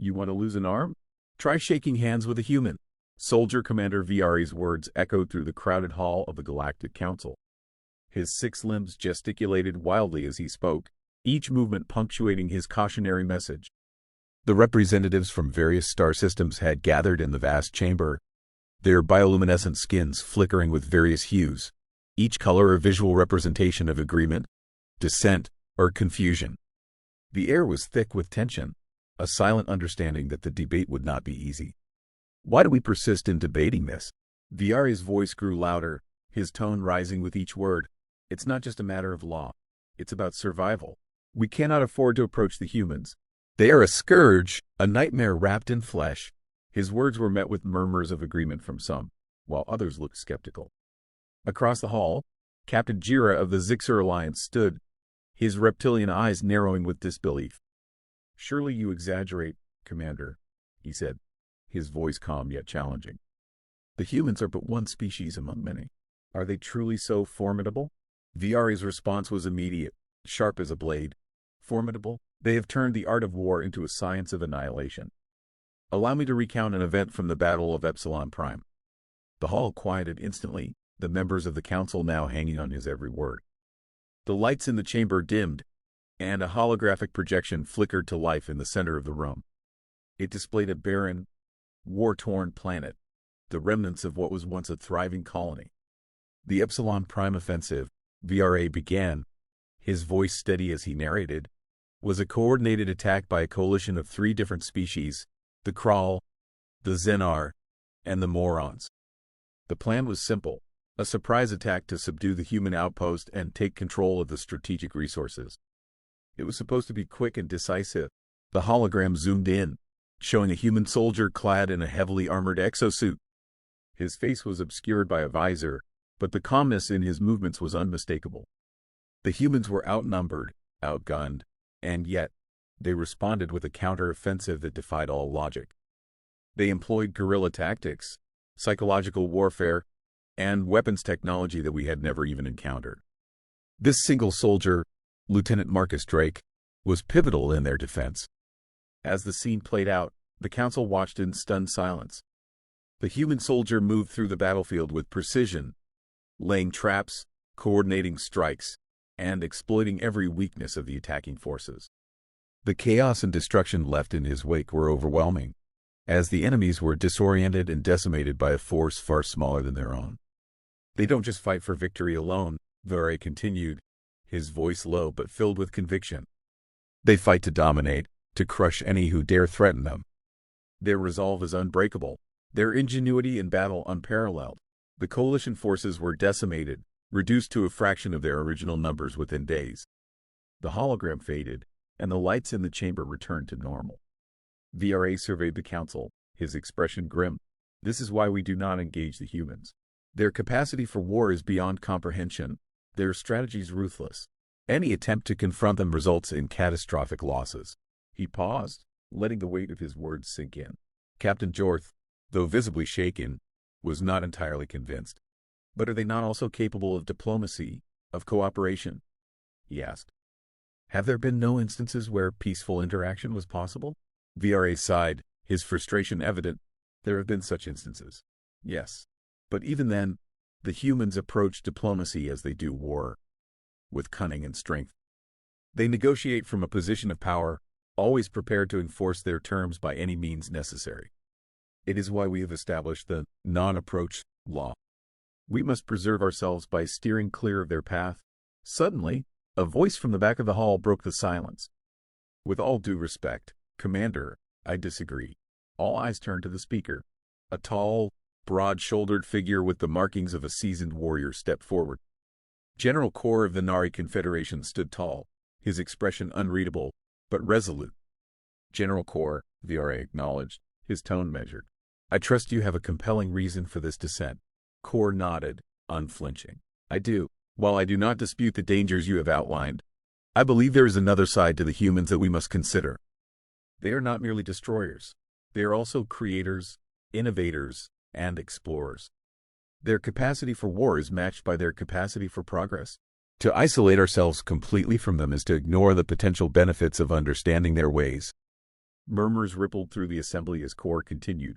You want to lose an arm? Try shaking hands with a human. Soldier Commander VRE's words echoed through the crowded hall of the Galactic Council. His 6 limbs gesticulated wildly as he spoke, each movement punctuating his cautionary message. The representatives from various star systems had gathered in the vast chamber, their bioluminescent skins flickering with various hues, each color a visual representation of agreement, dissent, or confusion. The air was thick with tension, a silent understanding that the debate would not be easy. Why do we persist in debating this? VRE's voice grew louder, his tone rising with each word. It's not just a matter of law. It's about survival. We cannot afford to approach the humans. They are a scourge, a nightmare wrapped in flesh. His words were met with murmurs of agreement from some, while others looked skeptical. Across the hall, Captain Jira of the Zixer Alliance stood, his reptilian eyes narrowing with disbelief. "Surely you exaggerate, Commander," he said, his voice calm yet challenging. "The humans are but one species among many. Are they truly so formidable?" VRE's response was immediate, sharp as a blade. "Formidable? They have turned the art of war into a science of annihilation. Allow me to recount an event from the Battle of Epsilon Prime." The hall quieted instantly, the members of the council now hanging on his every word. The lights in the chamber dimmed, and a holographic projection flickered to life in the center of the room. It displayed a barren, war-torn planet, the remnants of what was once a thriving colony. "The Epsilon Prime offensive," VRA began, his voice steady as he narrated, "was a coordinated attack by a coalition of 3 different species, the Kral, the Xenar, and the Morons. The plan was simple, a surprise attack to subdue the human outpost and take control of the strategic resources. It was supposed to be quick and decisive." The hologram zoomed in, showing a human soldier clad in a heavily armored exosuit. His face was obscured by a visor, but the calmness in his movements was unmistakable. The humans were outnumbered, outgunned, and yet, they responded with a counter-offensive that defied all logic. They employed guerrilla tactics, psychological warfare, and weapons technology that we had never even encountered. This single soldier, Lieutenant Marcus Drake, was pivotal in their defense. As the scene played out, the council watched in stunned silence. The human soldier moved through the battlefield with precision, laying traps, coordinating strikes, and exploiting every weakness of the attacking forces. The chaos and destruction left in his wake were overwhelming, as the enemies were disoriented and decimated by a force far smaller than their own. "They don't just fight for victory alone," Vare continued, his voice low but filled with conviction. "They fight to dominate, to crush any who dare threaten them. Their resolve is unbreakable, their ingenuity in battle unparalleled. The coalition forces were decimated, reduced to a fraction of their original numbers within days." The hologram faded, and the lights in the chamber returned to normal. VRA surveyed the council, his expression grim. "This is why we do not engage the humans. Their capacity for war is beyond comprehension, their strategies ruthless. Any attempt to confront them results in catastrophic losses." He paused, letting the weight of his words sink in. Captain Jorth, though visibly shaken, was not entirely convinced. "But are they not also capable of diplomacy, of cooperation?" he asked. "Have there been no instances where peaceful interaction was possible?" VRA sighed, his frustration evident. "There have been such instances. Yes. But even then, the humans approach diplomacy as they do war, with cunning and strength. They negotiate from a position of power, always prepared to enforce their terms by any means necessary. It is why we have established the non-approach law. We must preserve ourselves by steering clear of their path." Suddenly, a voice from the back of the hall broke the silence. "With all due respect, Commander, I disagree." All eyes turned to the speaker. A tall, broad-shouldered figure with the markings of a seasoned warrior stepped forward. General Kor of the Nari Confederation stood tall, his expression unreadable, but resolute. "General Kor," VRA acknowledged, his tone measured. "I trust you have a compelling reason for this dissent." Kor nodded, unflinching. "I do. While I do not dispute the dangers you have outlined, I believe there is another side to the humans that we must consider. They are not merely destroyers. They are also creators, innovators, and explorers. Their capacity for war is matched by their capacity for progress. To isolate ourselves completely from them is to ignore the potential benefits of understanding their ways. Murmurs rippled through the assembly as Kor continued.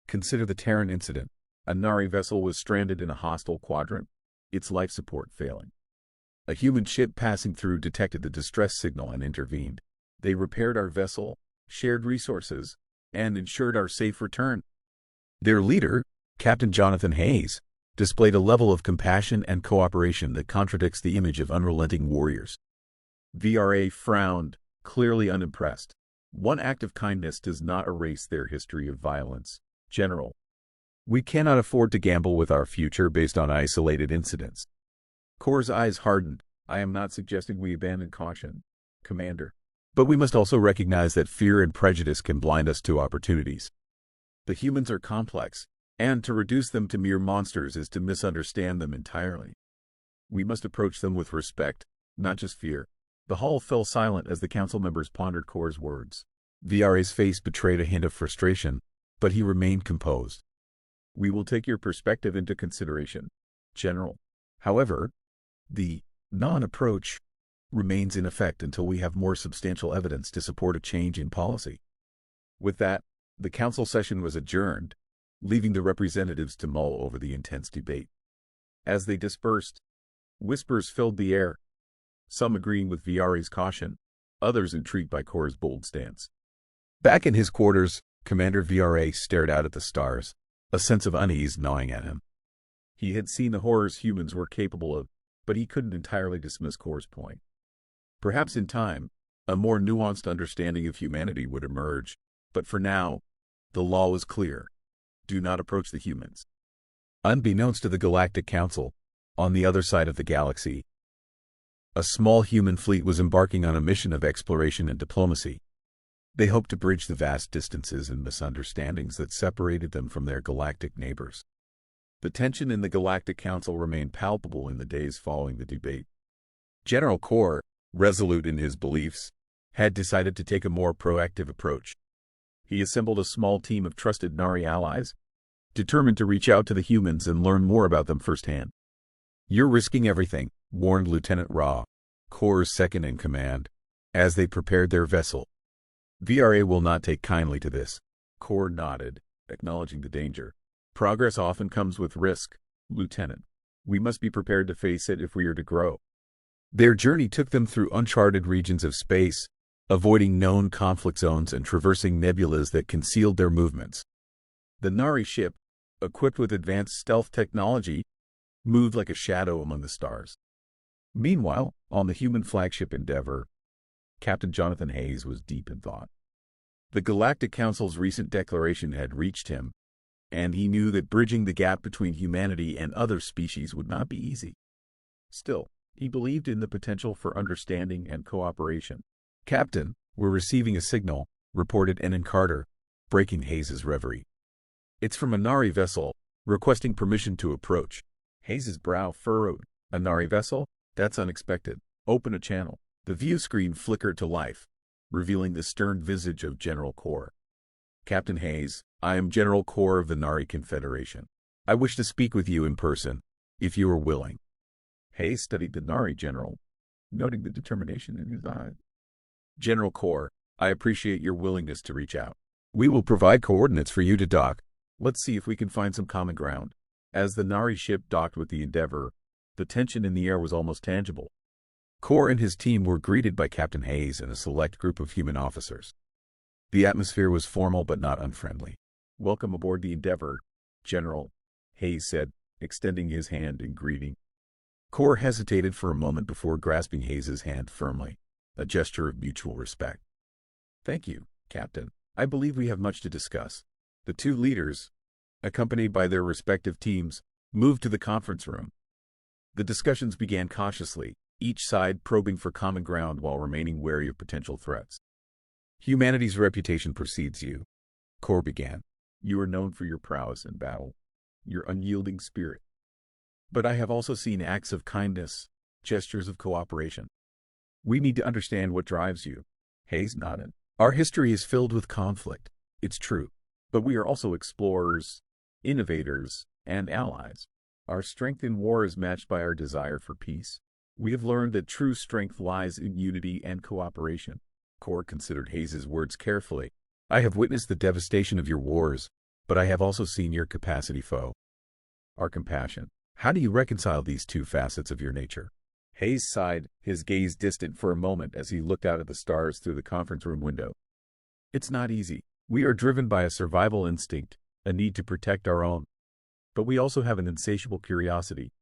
Consider the Terran incident. A Nari vessel was stranded in a hostile quadrant, its life support failing. A human ship passing through detected the distress signal and intervened. They repaired our vessel, shared resources, and ensured our safe return. Their leader, Captain Jonathan Hayes, displayed a level of compassion and cooperation that contradicts the image of unrelenting warriors. VRA frowned, clearly unimpressed. One act of kindness does not erase their history of violence, General. We cannot afford to gamble with our future based on isolated incidents. Kor's eyes hardened. I am not suggesting we abandon caution, Commander. But we must also recognize that fear and prejudice can blind us to opportunities. The humans are complex, and to reduce them to mere monsters is to misunderstand them entirely. We must approach them with respect, not just fear. The hall fell silent as the council members pondered Kor's words. VRA's face betrayed a hint of frustration, but he remained composed. We will take your perspective into consideration, General. However, the non-approach remains in effect until we have more substantial evidence to support a change in policy. With that, the council session was adjourned, leaving the representatives to mull over the intense debate. As they dispersed, whispers filled the air, some agreeing with VRA's caution, others intrigued by Kor's bold stance. Back in his quarters, Commander VRA stared out at the stars, a sense of unease gnawing at him. He had seen the horrors humans were capable of, but he couldn't entirely dismiss Kor's point. Perhaps in time, a more nuanced understanding of humanity would emerge, but for now, the law was clear. Do not approach the humans. Unbeknownst to the Galactic Council, on the other side of the galaxy, a small human fleet was embarking on a mission of exploration and diplomacy. They hoped to bridge the vast distances and misunderstandings that separated them from their galactic neighbors. The tension in the Galactic Council remained palpable in the days following the debate. General Kor, resolute in his beliefs, had decided to take a more proactive approach. He assembled a small team of trusted Nari allies, determined to reach out to the humans and learn more about them firsthand. You're risking everything, warned Lieutenant Ra, Kor's second-in-command, as they prepared their vessel. VRA will not take kindly to this. Kor nodded, acknowledging the danger. Progress often comes with risk, Lieutenant. We must be prepared to face it if we are to grow. Their journey took them through uncharted regions of space, avoiding known conflict zones and traversing nebulas that concealed their movements. The Nari ship, equipped with advanced stealth technology, moved like a shadow among the stars. Meanwhile, on the human flagship Endeavor, Captain Jonathan Hayes was deep in thought. The Galactic Council's recent declaration had reached him, and he knew that bridging the gap between humanity and other species would not be easy. Still, he believed in the potential for understanding and cooperation. Captain, we're receiving a signal, reported Enon Carter, breaking Hayes' reverie. It's from a Nari vessel, requesting permission to approach. Hayes' brow furrowed. A Nari vessel? That's unexpected. Open a channel. The view screen flickered to life, revealing the stern visage of General Kor. Captain Hayes, I am General Kor of the Nari Confederation. I wish to speak with you in person, if you are willing. Hayes studied the Nari general, noting the determination in his eyes. General Kor, I appreciate your willingness to reach out. We will provide coordinates for you to dock. Let's see if we can find some common ground. As the Nari ship docked with the Endeavor, the tension in the air was almost tangible. Kor and his team were greeted by Captain Hayes and a select group of human officers. The atmosphere was formal but not unfriendly. Welcome aboard the Endeavor, General, Hayes said, extending his hand in greeting. Kor hesitated for a moment before grasping Hayes' hand firmly, a gesture of mutual respect. Thank you, Captain. I believe we have much to discuss. The two leaders, accompanied by their respective teams, moved to the conference room. The discussions began cautiously, each side probing for common ground while remaining wary of potential threats. Humanity's reputation precedes you, Kor began. You are known for your prowess in battle, your unyielding spirit. But I have also seen acts of kindness, gestures of cooperation. We need to understand what drives you. Hayes nodded. Our history is filled with conflict, it's true. But we are also explorers, innovators, and allies. Our strength in war is matched by our desire for peace. We have learned that true strength lies in unity and cooperation. Kor considered Hayes' words carefully. I have witnessed the devastation of your wars, but I have also seen your capacity foe, our compassion. How do you reconcile these two facets of your nature? Hayes sighed, his gaze distant for a moment as he looked out at the stars through the conference room window. It's not easy. We are driven by a survival instinct, a need to protect our own. But we also have an insatiable curiosity,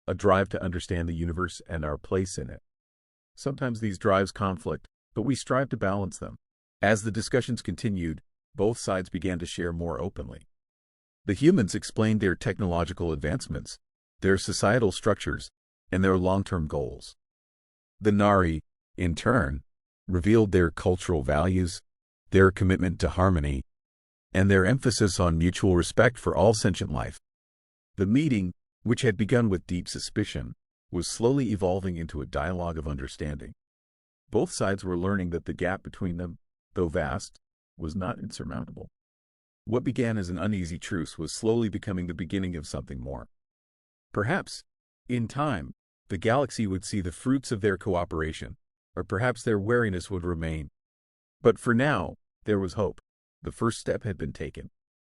a drive to understand the universe and our place in it. Sometimes these drives conflict, but we strive to balance them. As the discussions continued, both sides began to share more openly. The humans explained their technological advancements, their societal structures, and their long-term goals. The Nari, in turn, revealed their cultural values, their commitment to harmony, and their emphasis on mutual respect for all sentient life. The meeting, which had begun with deep suspicion, was slowly evolving into a dialogue of understanding. Both sides were learning that the gap between them, though vast, was not insurmountable. What began as an uneasy truce was slowly becoming the beginning of something more. Perhaps, in time, the galaxy would see the fruits of their cooperation, or perhaps their wariness would remain. But for now, there was hope. The first step had been taken.